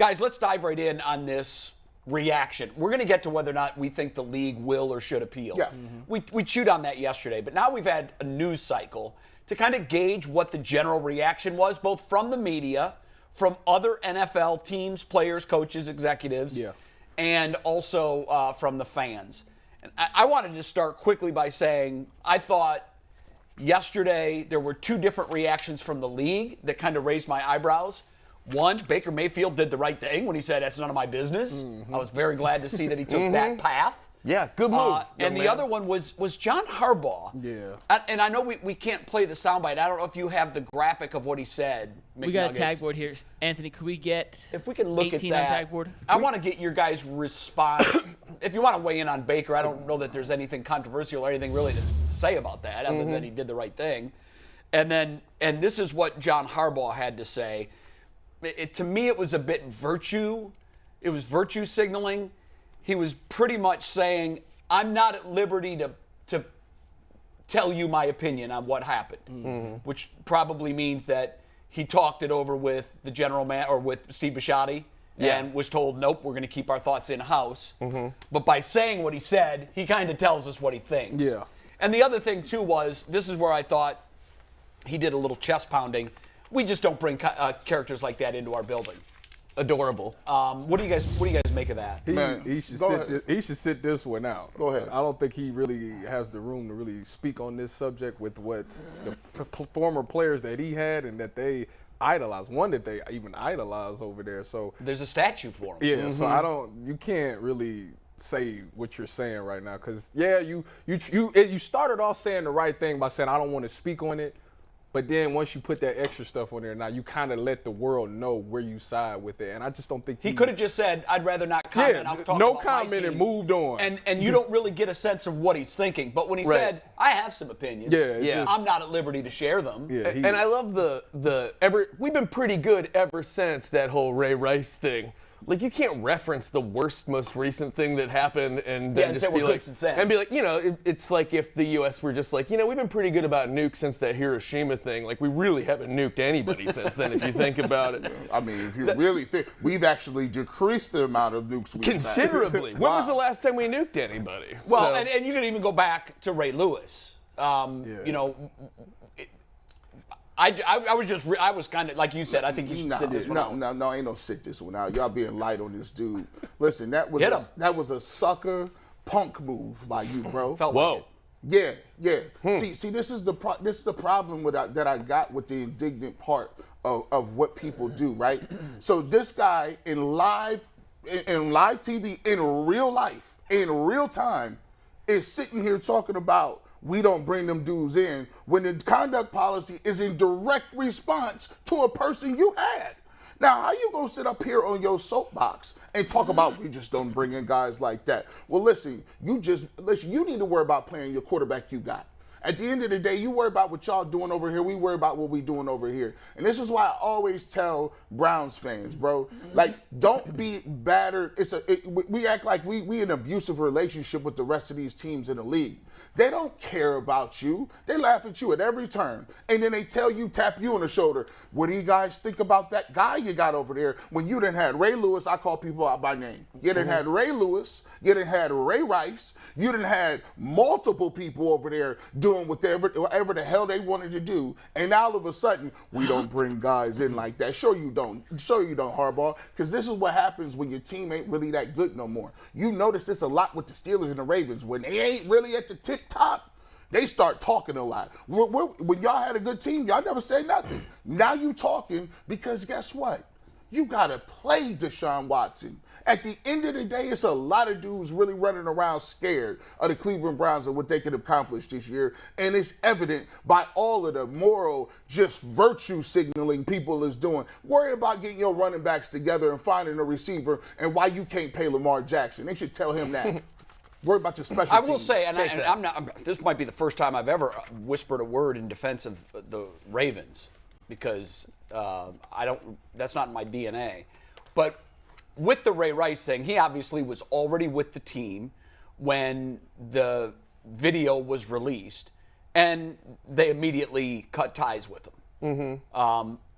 Guys, let's dive right in on this reaction. We're going to get to whether or not we think the league will or should appeal. Yeah. We chewed on that yesterday, but now we've had a news cycle to kind of gauge what the general reaction was, both from the media, from other NFL teams, players, coaches, executives, and also from the fans. And I wanted to start quickly by saying I thought yesterday there were two different reactions from the league that kind of raised my eyebrows. One, Baker Mayfield did the right thing when he said, that's none of my business. I was very glad to see that he took that path. Yeah, good move. And the other one was John Harbaugh. Yeah. And I know we can't play the soundbite. I don't know if you have the graphic of what he said. We got a tag board here. Anthony, could we get if we can look 18 at that, on tag board? I want to get your guys' response. If you want to weigh in on Baker, I don't know that there's anything controversial or anything really to say about that other than he did the right thing. And this is what John Harbaugh had to say. To me, it was a bit virtue. It was virtue signaling. He was pretty much saying, I'm not at liberty to tell you my opinion on what happened, which probably means that he talked it over with the general man or with Steve Bisciotti and was told, nope, we're going to keep our thoughts in-house. But by saying what he said, he kind of tells us what he thinks. Yeah. And the other thing, too, was this is where I thought he did a little chest pounding. We just don't bring characters like that into our building. Adorable. What do you guys make of that? He should sit this one out. Go ahead. I don't think he really has the room to really speak on this subject with what the former players that he had and that they idolize. One that they even idolize over there. So there's a statue for him. Yeah. So you can't really say what you're saying right now because you started off saying the right thing by saying I don't want to speak on it. But then once you put that extra stuff on there, now you kind of let the world know where you side with it. And I just don't think he could have just said, I'd rather not comment. Yeah, I'll talk no about comment my team. and moved on. And you don't really get a sense of what he's thinking. But when he said, I have some opinions, I'm not at liberty to share them. Yeah, and I love we've been pretty good ever since that whole Ray Rice thing. Like, you can't reference the worst, most recent thing that happened and then just be like, it's like if the U.S. were just like, we've been pretty good about nukes since that Hiroshima thing. Like, we really haven't nuked anybody since then, if you think about it. I mean, if you really think, we've actually decreased the amount of nukes we've considerably. When was the last time we nuked anybody? Well, and you can even go back to Ray Lewis. I was kind of, like you said, I think you should sit this one out. No, ain't no sit this one out. Y'all being light on this dude. Listen, that was a sucker punk move by you, bro. Whoa. Yeah. See, this is the problem that I got with the indignant part of what people do, right? So this guy in live TV, in real life, in real time, is sitting here talking about we don't bring them dudes in when the conduct policy is in direct response to a person you had. Now, how you gonna sit up here on your soapbox and talk about we just don't bring in guys like that? Well, listen, you need to worry about playing your quarterback you got. At the end of the day, you worry about what y'all doing over here. We worry about what we doing over here. And this is why I always tell Browns fans, bro, like, don't be battered. We act like we in an abusive relationship with the rest of these teams in the league. They don't care about you. They laugh at you at every turn. And then they tap you on the shoulder. What do you guys think about that guy you got over there? When you done had Ray Lewis, I call people out by name. You done had Ray Lewis. You done had Ray Rice. You done had multiple people over there doing whatever the hell they wanted to do. And now all of a sudden, we don't bring guys in like that. Sure you don't, Harbaugh. Because this is what happens when your team ain't really that good no more. You notice this a lot with the Steelers and the Ravens. When they ain't really at the tip top, they start talking a lot. When y'all had a good team, y'all never say nothing. Now you talking because guess what? You got to play Deshaun Watson. At the end of the day, it's a lot of dudes really running around scared of the Cleveland Browns and what they could accomplish this year. And it's evident by all of the moral, just virtue signaling people is doing. Worry about getting your running backs together and finding a receiver and why you can't pay Lamar Jackson. They should tell him that. Worry about your special teams. I will say, I'm not. This might be the first time I've ever whispered a word in defense of the Ravens because that's not in my DNA. But with the Ray Rice thing, he obviously was already with the team when the video was released, and they immediately cut ties with him.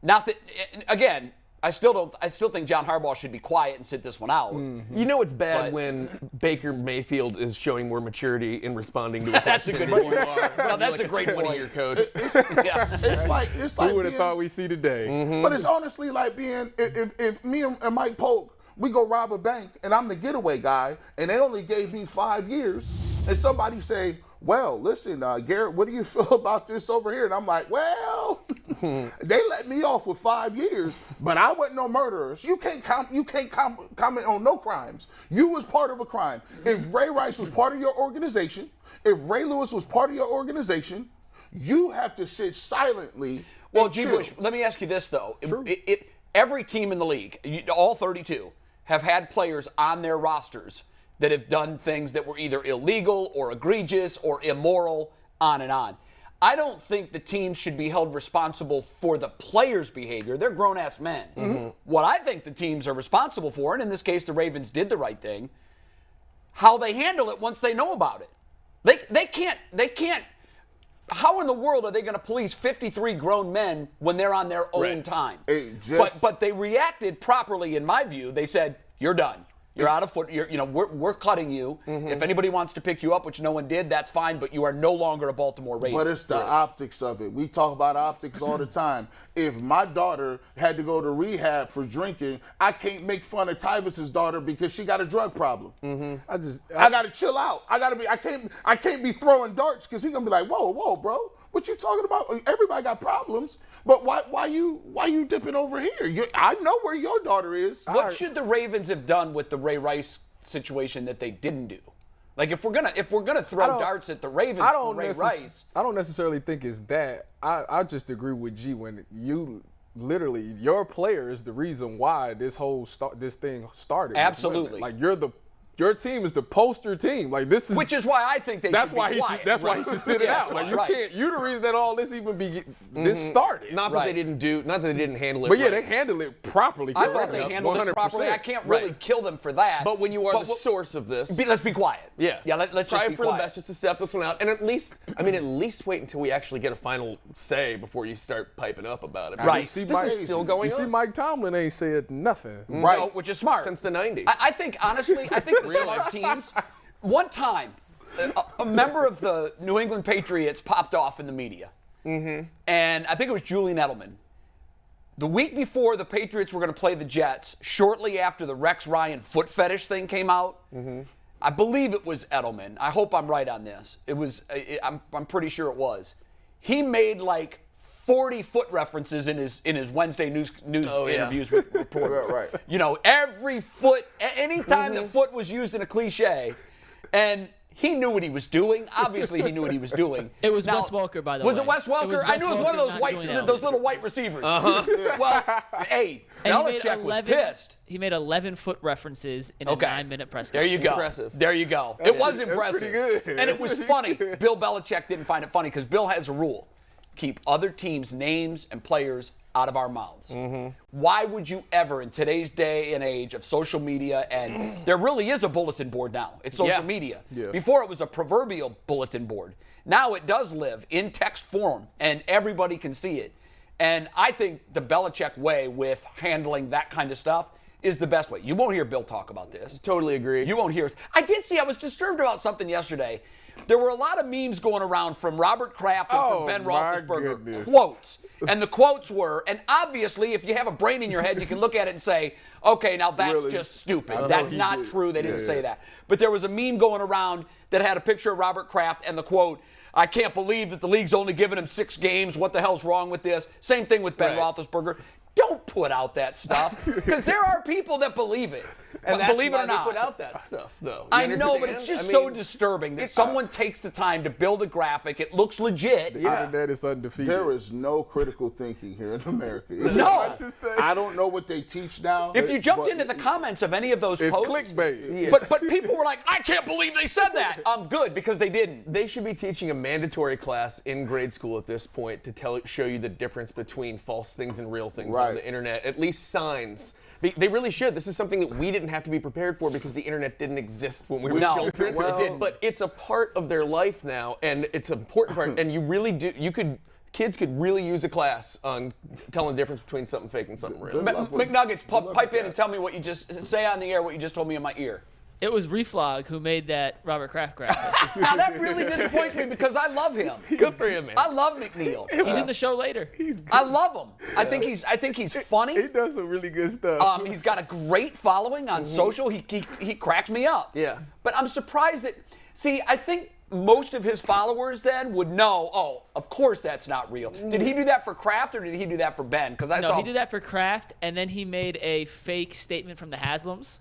Not that, again, I still think John Harbaugh should be quiet and sit this one out. You know it's bad when Baker Mayfield is showing more maturity in responding to a That's a good point. No, that's a great 20-year coach. It's like Who would have thought we see today? But it's honestly like being if me and Mike Polk, we go rob a bank and I'm the getaway guy and they only gave me 5 years and somebody say, well, listen, Garrett, what do you feel about this over here? And I'm like, well, they let me off with 5 years, but I wasn't no murderers. You can't comment on no crimes. You was part of a crime. If Ray Rice was part of your organization, if Ray Lewis was part of your organization, you have to sit silently. Well, G. Bush, let me ask you this, though. Every team in the league, all 32, have had players on their rosters that have done things that were either illegal or egregious or immoral, on and on. I don't think the teams should be held responsible for the players' behavior. They're grown-ass men. Mm-hmm. What I think the teams are responsible for, and in this case the Ravens did the right thing, how they handle it once they know about it. They can't. How in the world are they going to police 53 grown men when they're on their own time? But they reacted properly, in my view. They said, "You're done. You're out of foot. We're cutting you. Mm-hmm. If anybody wants to pick you up, which no one did, that's fine. But you are no longer a Baltimore Raven." But it's the optics of it. We talk about optics all the time. If my daughter had to go to rehab for drinking, I can't make fun of Tyvis's daughter because she got a drug problem. Mm-hmm. I got to chill out. I can't be throwing darts because he's gonna be like, whoa, bro, what you talking about? Everybody got problems. But why you dipping over here? I know where your daughter is. What should the Ravens have done with the Ray Rice situation that they didn't do? Like if we're gonna throw darts at the Ravens for Ray Rice, I don't necessarily think it's that. I just agree with G when you literally your player is the reason why this thing started. Absolutely. Like your team is the poster team. Like this is, which is why I think they should be quiet. That's why he should sit it out. Like you can't. You're the reason that all this even this started. Not that they didn't handle it. But yeah, they handled it properly. I thought they handled 100%. It properly. I can't really kill them for that. But when you are the source of this, let's be quiet. Yes. Yeah. Let's try just be for quiet. the best, just to step this one out, and at least wait until we actually get a final say before you start piping up about it. Right. This is still going on. You see, Mike Tomlin ain't said nothing. Right. No, which is smart. Since the 90s. I think honestly, the smart teams. One time, a member of the New England Patriots popped off in the media. Mm-hmm. And I think it was Julian Edelman. The week before the Patriots were going to play the Jets, shortly after the Rex Ryan foot fetish thing came out, I believe it was Edelman. I hope I'm right on this. It was. I'm pretty sure it was. He made like 40 foot references in his Wednesday news interviews with reporters. Right. Every foot, anytime the foot was used in a cliche, and he knew what he was doing. Obviously, he knew what he was doing. It was Wes Welker, by the way. Was it Wes Welker? I knew it was one of those little white receivers. Well, hey, Belichick was pissed. He made 11 foot references in a 9-minute press conference. There you go. Impressive. There you go. It was impressive. Pretty good. And it was funny. Bill Belichick didn't find it funny because Bill has a rule. Keep other teams' names and players out of our mouths. Mm-hmm. Why would you ever, in today's day and age of social media, and there really is a bulletin board now. It's social media. Yeah. Before it was a proverbial bulletin board. Now it does live in text form, and everybody can see it. And I think the Belichick way with handling that kind of stuff is the best way. You won't hear Bill talk about this. Totally agree. You won't hear us. I was disturbed about something yesterday. There were a lot of memes going around from Robert Kraft and from Ben Roethlisberger. Quotes. And the quotes were, and obviously if you have a brain in your head, you can look at it and say, okay, now that's just stupid. That's not true. They didn't say that. But there was a meme going around that had a picture of Robert Kraft and the quote, I can't believe that the league's only given him 6 games. What the hell's wrong with this? Same thing with Ben Roethlisberger. Don't put out that stuff because there are people that believe it. And that's believe it why or not, they put out that stuff, though. I know, but it's just so disturbing that someone takes the time to build a graphic. It looks legit. The internet is undefeated. There is no critical thinking here in America. No. I don't know what they teach now. If you jumped into the comments of any of those it's posts, clickbait. But people were like, I can't believe they said that. I'm good because they didn't. They should be teaching a mandatory class in grade school at this point to show you the difference between false things and real things on the internet. At least signs. They really should. This is something that we didn't have to be prepared for because the internet didn't exist when we were children. It didn't. But it's a part of their life now, and it's an important part. And you really do. You could kids could really use a class on telling the difference between something fake and something real. McNuggets, pipe in and tell me what you just say on the air. What you just told me in my ear. It was Reflog who made that Robert Kraft graphic. Now that really disappoints me because I love him. Good for him, man. I love McNeil. He's in the show later. I love him. I think he's funny. He does some really good stuff. He's got a great following on social. He cracks me up. Yeah. But I'm surprised that. See, I think most of his followers then would know. Oh, of course that's not real. Did he do that for Kraft or did he do that for Ben? Because I saw. No, he did that for Kraft, and then he made a fake statement from the Haslams.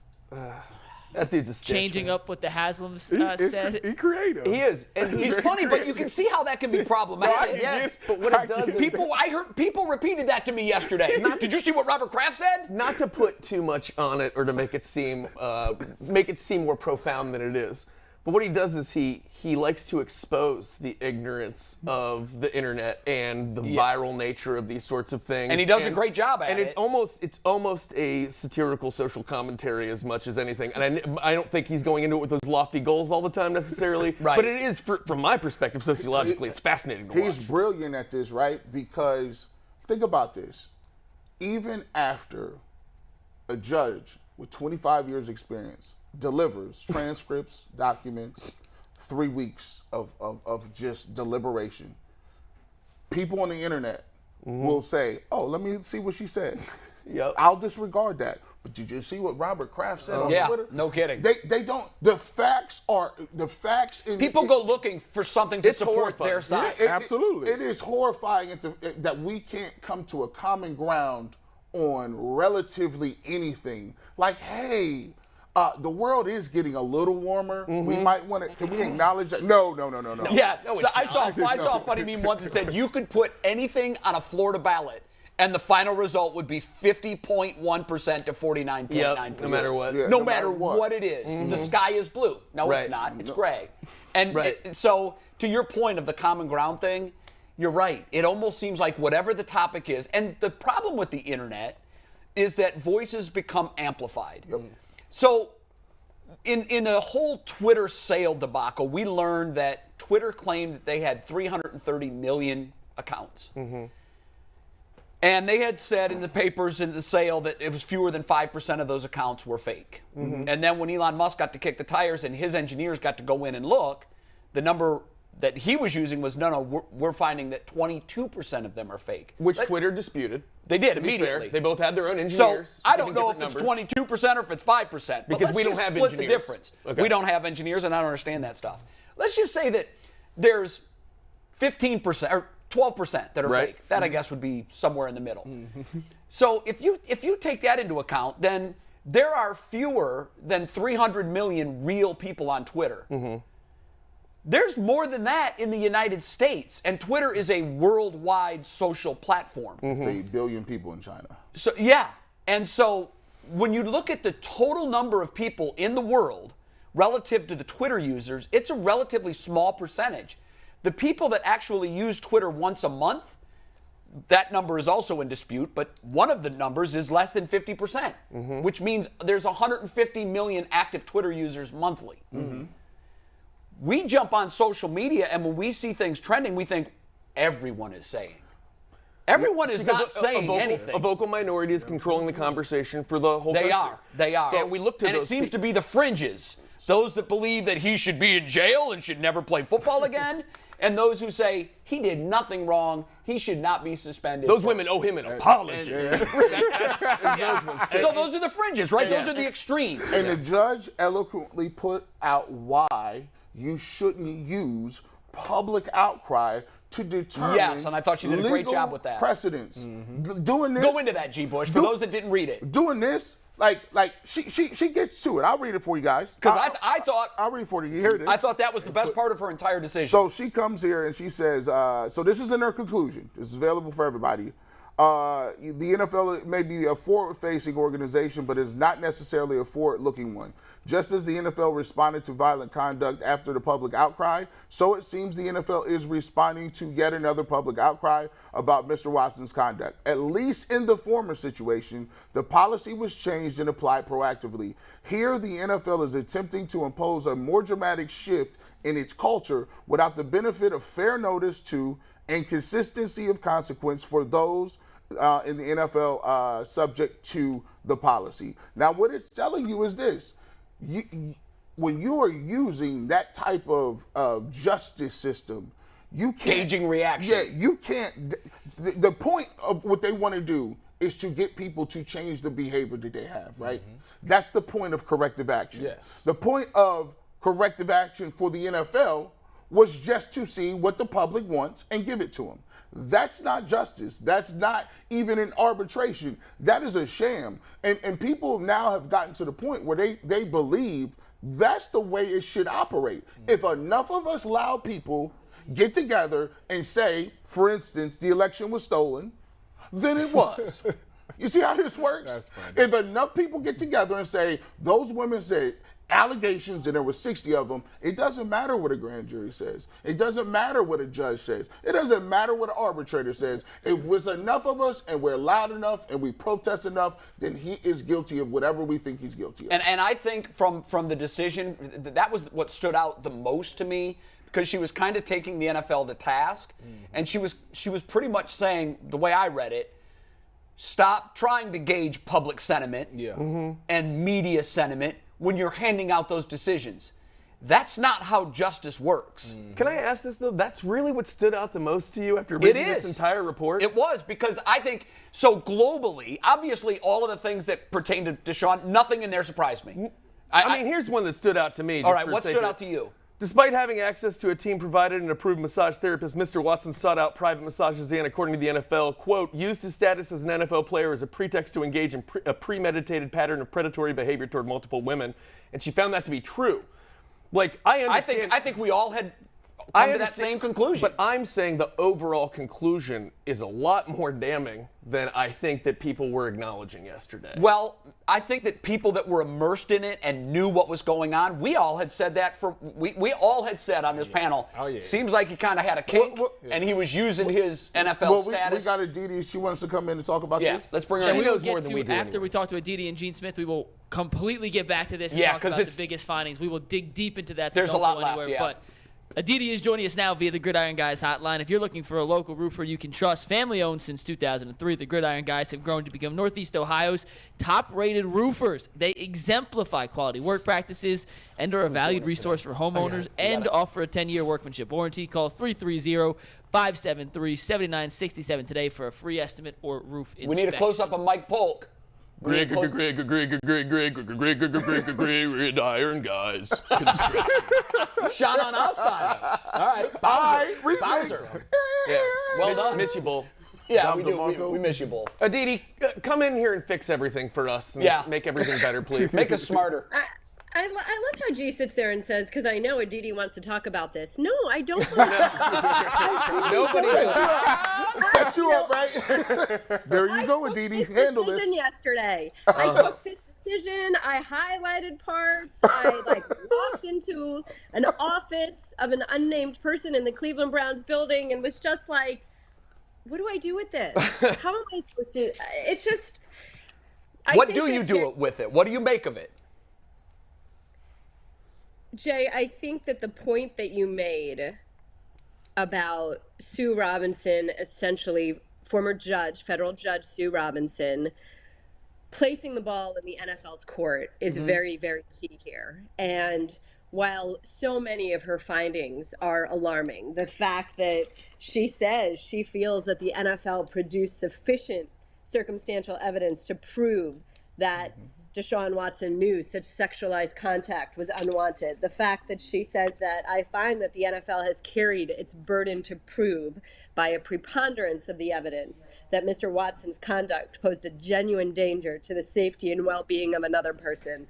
That dude's a stitch, Changing man. up what the Haslams He's said. creative. He is, and He's funny, but you can see how that can be problematic. Yes, but what it does is I heard people repeated that to me yesterday. Did you see what Robert Kraft said? not to put too much on it or to make it seem more profound than it is. But what he does is he likes to expose the ignorance of the internet and the viral nature of these sorts of things. And he does a great job at and it. It's almost a satirical social commentary as much as anything. And I don't think he's going into it with those lofty goals all the time necessarily. Right. But it is, from my perspective, sociologically, it's fascinating to watch. He's brilliant at this, right? Because think about this. Even after a judge with 25 years experience delivers transcripts, documents, 3 weeks of just deliberation, people on the internet will say, oh, let me see what she said. Yep. I'll disregard that. But did you see what Robert Kraft said on Twitter? No kidding. They don't. The facts in People go looking for something to support horrifying. their side. Absolutely. It is horrifying that we can't come to a common ground on relatively anything. Like, hey, the world is getting a little warmer. We might want to. Can we acknowledge that? No. Yeah, No, so it's I saw not. a funny meme once that said you could put anything on a Florida ballot and the final result would be 50.1% to 49.9%. Yep, no matter what. Yeah, no matter what it is. The sky is blue. No, it's Right. not. It's gray. And Right. so to your point of the common ground thing, you're right. It almost seems like whatever the topic is, and the problem with the internet is that voices become amplified. Yep. So in a whole Twitter sale debacle, we learned that Twitter claimed that they had 330 million accounts. And they had said in the papers in the sale that it was fewer than 5% of those accounts were fake. And then when Elon Musk got to kick the tires and his engineers got to go in and look, the number that he was using was, we're finding that 22% of them are fake. Which Twitter disputed. They did To be immediately. fair, they both had their own So engineers. I don't giving know if different it's numbers. 22% or if it's 5%. But Because let's we don't just have split the engineers. difference. Okay. We don't have engineers, and I don't understand that stuff. Let's just say that there's 15% or 12% that are Right. fake. That I guess would be somewhere in the middle. So if you take that into account, then there are fewer than 300 million real people on Twitter. There's more than that in the United States, and Twitter is a worldwide social platform. It's 8 billion people in China. So yeah, and so when you look at the total number of people in the world relative to the Twitter users, it's a relatively small percentage. The people that actually use Twitter once a month, that number is also in dispute, but one of the numbers is less than 50%, which means there's 150 million active Twitter users monthly. We jump on social media, and when we see things trending, we think everyone is saying. Everyone is not saying anything. A vocal minority is controlling the conversation for the whole They country. are. They are. So we look to and those it seems to be the fringes. Those that believe that he should be in jail and should never play football again, and those who say he did nothing wrong, he should not be suspended. Those women owe him an apology. So those are the fringes, right? Those are the extremes. And the judge eloquently put out why you shouldn't use public outcry to determine Yes, and I thought she did a great legal job with that. precedents. Doing this. Go into that, G. Bush, for those that didn't read it. Doing this, like she gets to it. I'll read it for you guys. Because I thought I'll read it for you. You hear this? I thought that was the best part of her entire decision. So she comes here and she says, so this is in her conclusion. This is available for everybody. The NFL may be a forward-facing organization, but is not necessarily a forward-looking one. Just as the NFL responded to violent conduct after the public outcry, so it seems the NFL is responding to yet another public outcry about Mr. Watson's conduct. At least in the former situation, the policy was changed and applied proactively. Here, the NFL is attempting to impose a more dramatic shift in its culture without the benefit of fair notice to and consistency of consequence for those in the NFL subject to the policy. Now, what it's telling you is this. When you are using that type of justice system, you can't... Gauging reaction. Yeah, you can't... The point of what they want to do is to get people to change the behavior that they have, right? That's the point of corrective action. Yes. The point of corrective action for the NFL was just to see what the public wants and give it to them. That's not justice. That's not even an arbitration. That is a sham. And people now have gotten to the point where they believe that's the way it should operate. If enough of us loud people get together and say, for instance, the election was stolen, then it was. You see how this works? If enough people get together and say, those women said allegations and there were 60 of them, it doesn't matter what a grand jury says. It doesn't matter what a judge says. It doesn't matter what an arbitrator says. If there's enough of us and we're loud enough and we protest enough, then he is guilty of whatever we think he's guilty of. And I think from the decision, that was what stood out the most to me, because she was kind of taking the NFL to task, and she was pretty much saying, the way I read it, stop trying to gauge public sentiment and media sentiment when you're handing out those decisions. That's not how justice works. Can I ask this, though? That's really what stood out the most to you after reading this entire report? It was, because I think, so globally, obviously all of the things that pertain to Deshaun, nothing in there surprised me. I mean, here's one that stood out to me. All right, what stood out to you? Despite having access to a team-provided and approved massage therapist, Mr. Watson sought out private massages and, according to the NFL, quote, used his status as an NFL player as a pretext to engage in a premeditated pattern of predatory behavior toward multiple women. And she found that to be true. Like, I understand. I think we all had come to that same conclusion. But I'm saying the overall conclusion is a lot more damning than I think that people were acknowledging yesterday. Well, I think that people that were immersed in it and knew what was going on, we all had said that we all had said on this panel, seems like he kind of had a kink and he was using his NFL status. We got Aditi. She wants to come in and talk about this. Let's bring her in. She knows more than we do. After we talk to Aditi and Gene Smith, we will completely get back to this and talk about the biggest findings. We will dig deep into that. So there's a lot left, But Aditi is joining us now via the Gridiron Guys hotline. If you're looking for a local roofer you can trust, family-owned since 2003, the Gridiron Guys have grown to become Northeast Ohio's top-rated roofers. They exemplify quality work practices and are a valued resource for homeowners and offer a 10-year workmanship warranty. Call 330-573-7967 today for a free estimate or roof inspection. We need a close-up of Mike Polk. Gridiron Guys. Shot on us time. All right. Bowser. Yeah. Well done. Miss you, Bull. Yeah, we do. We miss you, Bull. Aditi, come in here and fix everything for us and make everything better, please. Make us smarter. I love how G sits there and says, because I know Aditi wants to talk about this. No, I don't want to. Nobody set you up, right? There you go, Aditi. Handle this. Yesterday, I took this decision. I highlighted parts. I walked into an office of an unnamed person in the Cleveland Browns building and was just like, "What do I do with this? How am I supposed to?" It's just. What do you do with it? What do you make of it? Jay, I think that the point that you made about Sue Robinson, essentially former federal judge Sue Robinson, placing the ball in the NFL's court is very, very key here. And while so many of her findings are alarming, the fact that she says she feels that the NFL produced sufficient circumstantial evidence to prove that Deshaun Watson knew such sexualized contact was unwanted. The fact that she says that I find that the NFL has carried its burden to prove by a preponderance of the evidence that Mr. Watson's conduct posed a genuine danger to the safety and well-being of another person.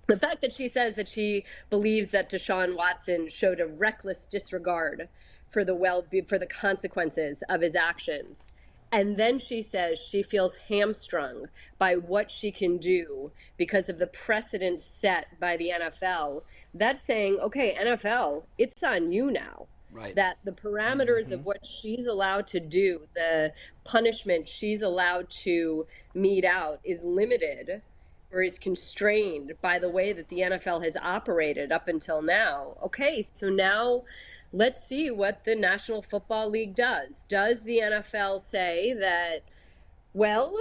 The fact that she says that she believes that Deshaun Watson showed a reckless disregard for the consequences of his actions. And then she says she feels hamstrung by what she can do because of the precedent set by the NFL. That's saying, okay, NFL, it's on you now. Right. That the parameters of what she's allowed to do, the punishment she's allowed to mete out is limited. or is constrained by the way that the NFL has operated up until now. Okay, so now let's see what the National Football League does. Does the NFL say that, well,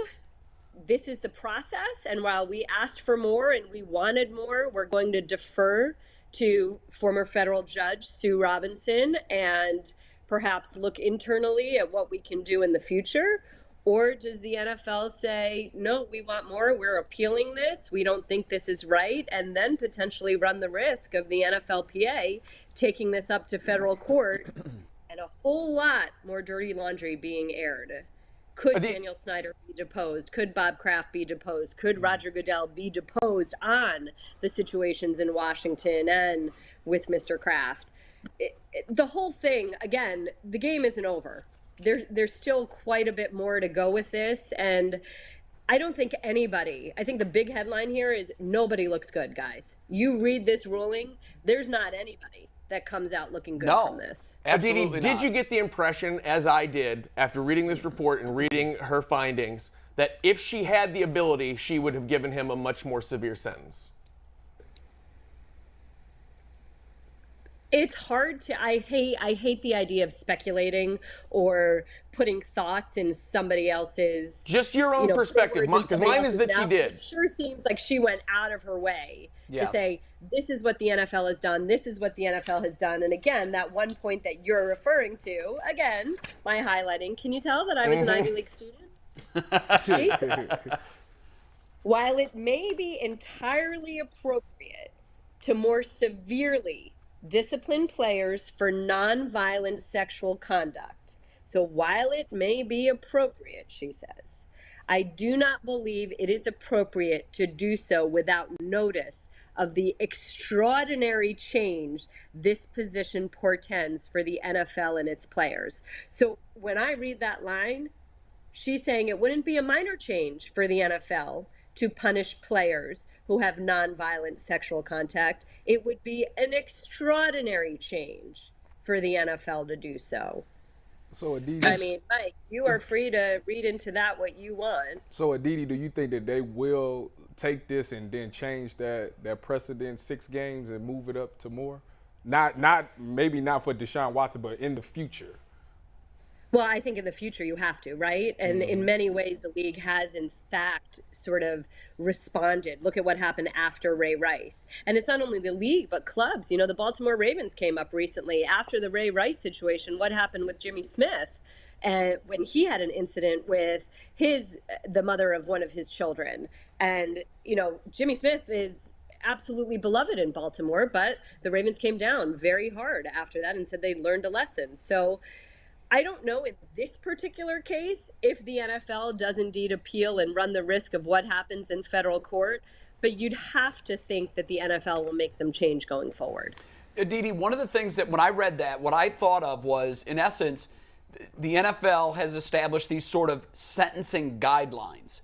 this is the process, and while we asked for more and we wanted more, we're going to defer to former federal judge Sue Robinson and perhaps look internally at what we can do in the future? Or does the NFL say, no, we want more, we're appealing this, we don't think this is right, and then potentially run the risk of the NFLPA taking this up to federal court and a whole lot more dirty laundry being aired? Could Daniel Snyder be deposed? Could Bob Kraft be deposed? Could Rodger Goodell be deposed on the situations in Washington and with Mr. Kraft? The whole thing, again, the game isn't over. There's still quite a bit more to go with this. And I don't think anybody, I think the big headline here is nobody looks good, guys. You read this ruling, there's not anybody that comes out looking good from this. Absolutely Did not. you get the impression, as I did, after reading this report and reading her findings, that if she had the ability, she would have given him a much more severe sentence? It's hard to, I hate the idea of speculating or putting thoughts in somebody else's. Just your own perspective, because mine is that she did. It sure seems like she went out of her way to Yes. say, this is what the NFL has done, this is what the NFL has done. And again, that one point that you're referring to, again, my highlighting, can you tell that I was an Ivy League student? While it may be entirely appropriate to more severely discipline players for nonviolent sexual conduct. So while it may be appropriate, she says, I do not believe it is appropriate to do so without notice of the extraordinary change this position portends for the NFL and its players. So when I read that line, she's saying it wouldn't be a minor change for the NFL to punish players who have nonviolent sexual contact. It would be an extraordinary change for the NFL to do so. So Aditi, I mean, Mike, you are free to read into that what you want. So Aditi, do you think that they will take this and then change that precedent 6 games and move it up to more? Maybe not for Deshaun Watson, but in the future. Well, I think in the future you have to, right? And in many ways, the league has, in fact, sort of responded. Look at what happened after Ray Rice. And it's not only the league, but clubs. You know, the Baltimore Ravens came up recently after the Ray Rice situation. What happened with Jimmy Smith when he had an incident with the mother of one of his children? And, you know, Jimmy Smith is absolutely beloved in Baltimore, but the Ravens came down very hard after that and said they learned a lesson. So I don't know in this particular case if the NFL does indeed appeal and run the risk of what happens in federal court, but you'd have to think that the NFL will make some change going forward. Aditi, one of the things that when I read that, what I thought of was, in essence, the NFL has established these sort of sentencing guidelines.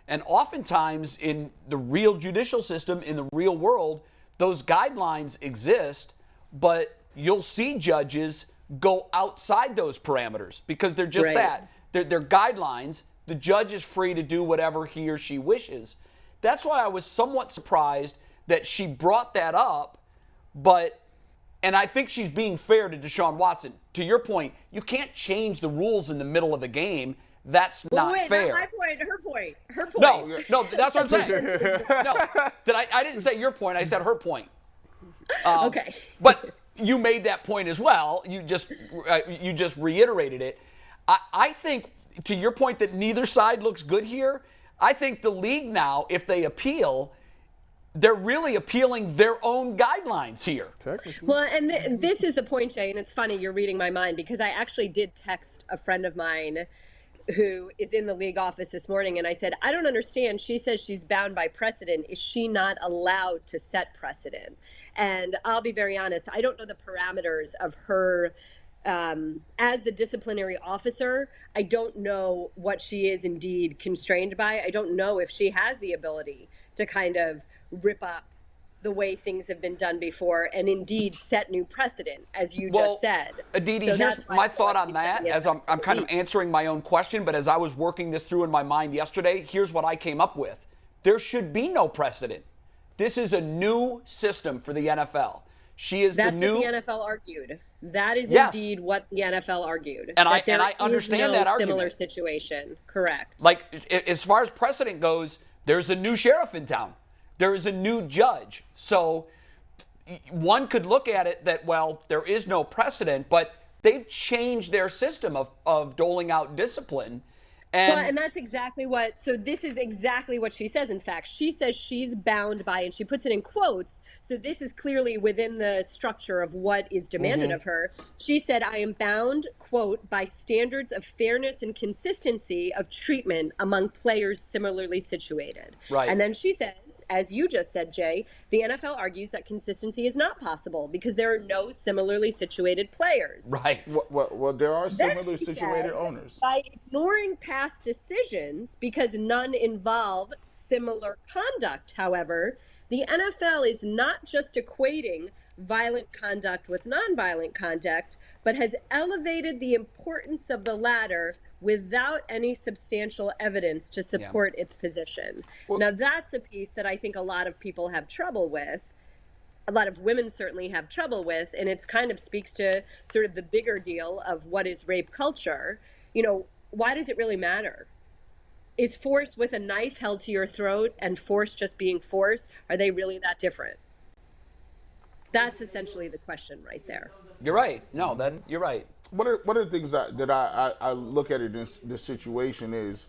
And oftentimes in the real judicial system, in the real world, those guidelines exist, but you'll see judges go outside those parameters because they're just that. They're guidelines. The judge is free to do whatever he or she wishes. That's why I was somewhat surprised that she brought that up, and I think she's being fair to Deshaun Watson. To your point, you can't change the rules in the middle of a game. That's not fair. Not my point, her point. Her point. No, that's what I'm saying. No, I didn't say your point. I said her point. Okay. But you made that point as well. You just reiterated it. I think, to your point that neither side looks good here, I think the league now, if they appeal, they're really appealing their own guidelines here. Technically. Well, and this is the point, Jay, and it's funny you're reading my mind because I actually did text a friend of mine who is in the league office this morning, and I said, I don't understand. She says she's bound by precedent. Is she not allowed to set precedent? And I'll be very honest, I don't know the parameters of her as the disciplinary officer. I don't know what she is indeed constrained by. I don't know if she has the ability to kind of rip up the way things have been done before and indeed set new precedent, as you just said. Aditi, So here's that's why my I feel thought like on we that said as I'm kind of answering my own question, but as I was working this through in my mind yesterday, here's what I came up with. there should be no precedent. This is a new system for the NFL. That's what the NFL argued. That is Yes. indeed what the NFL argued. And I there understand is no that argument. similar situation. Correct. Like, as far as precedent goes, there's a new sheriff in town. There is a new judge. So one could look at it that, well, there is no precedent, but they've changed their system of doling out discipline. And that's exactly so this is exactly what she says. In fact, she says she's bound by, and she puts it in quotes. So this is clearly within the structure of what is demanded of her. She said, I am bound, quote, by standards of fairness and consistency of treatment among players similarly situated. Right. And then she says, as you just said, Jay, the NFL argues that consistency is not possible because there are no similarly situated players. Right. Well, there are Then similarly she situated says, owners. by ignoring past decisions because none involve similar conduct, however, the NFL is not just equating violent conduct with nonviolent conduct, but has elevated the importance of the latter without any substantial evidence to support its position. Now, that's a piece that I think a lot of people have trouble with. A lot of women certainly have trouble with, and it kind of speaks to sort of the bigger deal of what is rape culture. Why does it really matter? Is force with a knife held to your throat and force just being force, are they really that different? That's essentially the question right there. You're right. No, you're right. One of the things that I look at in this situation is,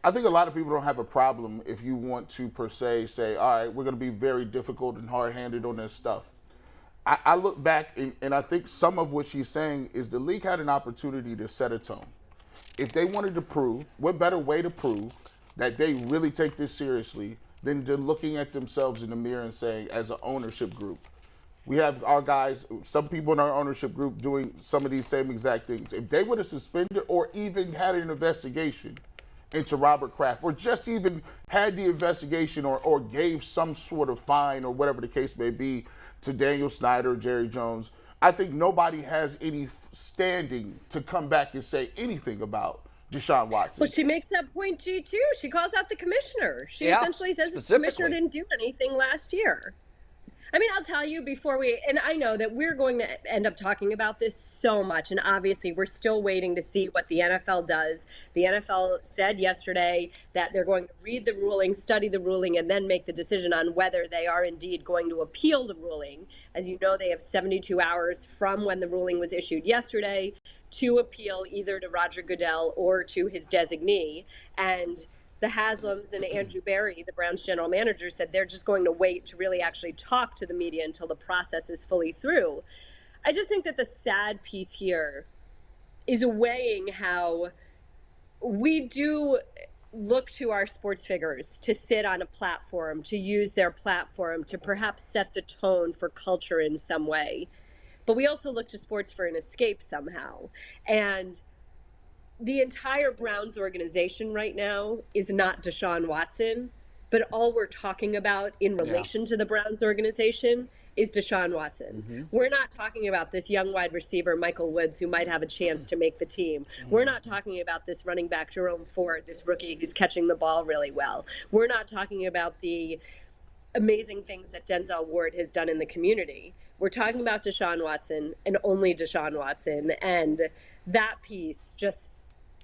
I think a lot of people don't have a problem if you want to per se say, all right, we're going to be very difficult and hard-handed on this stuff. I look back and I think some of what she's saying is the league had an opportunity to set a tone. If they wanted to prove, what better way to prove that they really take this seriously than to looking at themselves in the mirror and saying, as an ownership group, we have our guys, some people in our ownership group doing some of these same exact things. If they would have suspended or even had an investigation into Robert Kraft, or just even had the investigation or gave some sort of fine or whatever the case may be to Daniel Snyder or Jerry Jones, I think nobody has any standing to come back and say anything about Deshaun Watson. Well, she makes that point, G, too. She calls out the commissioner. She essentially says the commissioner didn't do anything last year. I mean, I'll tell you and I know that we're going to end up talking about this so much, and obviously we're still waiting to see what the NFL does. The NFL said yesterday that they're going to read the ruling, study the ruling, and then make the decision on whether they are indeed going to appeal the ruling. As you know, they have 72 hours from when the ruling was issued yesterday to appeal either to Rodger Goodell or to his designee. And the Haslams and Andrew Berry, the Browns general manager, said they're just going to wait to really actually talk to the media until the process is fully through. I just think that the sad piece here is weighing how we do look to our sports figures to sit on a platform, to use their platform to perhaps set the tone for culture in some way. But we also look to sports for an escape somehow. And the entire Browns organization right now is not Deshaun Watson, but all we're talking about in relation to the Browns organization is Deshaun Watson. We're not talking about this young wide receiver, Michael Woods, who might have a chance to make the team. We're not talking about this running back, Jerome Ford, this rookie who's catching the ball really well. We're not talking about the amazing things that Denzel Ward has done in the community. We're talking about Deshaun Watson and only Deshaun Watson. And that piece, just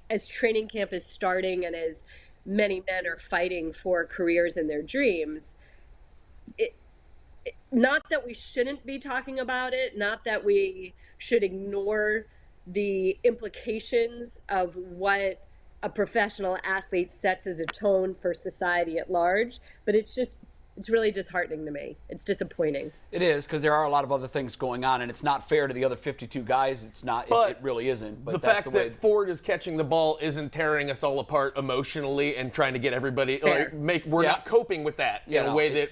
as training camp is starting and as many men are fighting for careers and their dreams, not that we shouldn't be talking about it, not that we should ignore the implications of what a professional athlete sets as a tone for society at large, but it's really disheartening to me. It's disappointing. It is, because there are a lot of other things going on, and it's not fair to the other 52 guys. It's not. It really isn't. But the that's fact the way that Ford is catching the ball isn't tearing us all apart emotionally and trying to get everybody we're not coping with that in a way that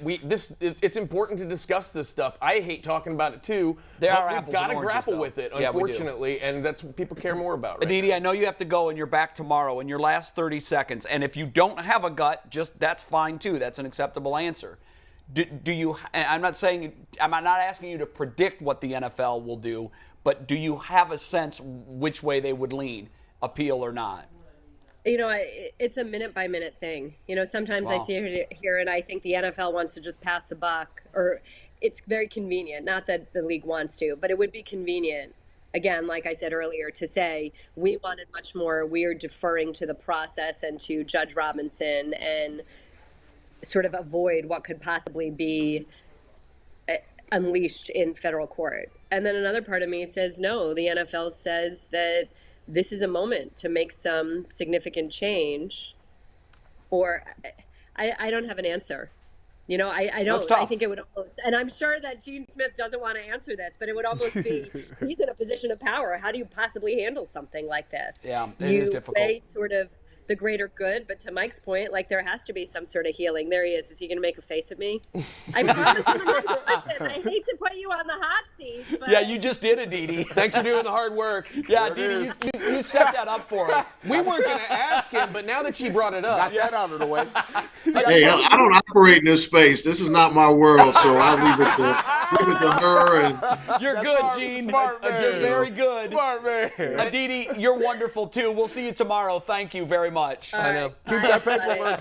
it's important to discuss this stuff. I hate talking about it too. We've got to grapple with it, unfortunately, and that's what people care more about. Right Aditi, now. I know you have to go, and you're back tomorrow. In your last 30 seconds, and if you don't have a gut, that's fine too. That's an acceptable answer. Do you? I'm not asking you to predict what the NFL will do, but do you have a sense which way they would lean, appeal or not? it's a minute by minute thing. Sometimes I see here and I think the NFL wants to just pass the buck, or it's very convenient. Not that the league wants to, but it would be convenient. Again, like I said earlier, to say we wanted much more. We are deferring to the process and to Judge Robinson and sort of avoid what could possibly be unleashed in federal court. And then another part of me says, no, the NFL says that this is a moment to make some significant change, or I don't have an answer. I don't. I think it would almost, and I'm sure that Gene Smith doesn't want to answer this, but it would almost be, he's in a position of power. How do you possibly handle something like this? Yeah, it is difficult. You sort of the greater good, but to Mike's point, there has to be some sort of healing. There he is. Is he going to make a face at me? I promise I'm not. Listen, I hate to put you on the hot seat, but yeah, you just did it, Dee. Thanks for doing the hard work. Yeah, Dee, you set that up for us. We weren't going to ask him, but now that she brought it up. Got that out of the way. Hey, I don't operate in this space. This is not my world, so I'll leave it to her. And you're good, Gene. Smart man. You're very good. Smart man. Aditi, you're wonderful too. We'll see you tomorrow. Thank you very much. all right. Keep that paperwork.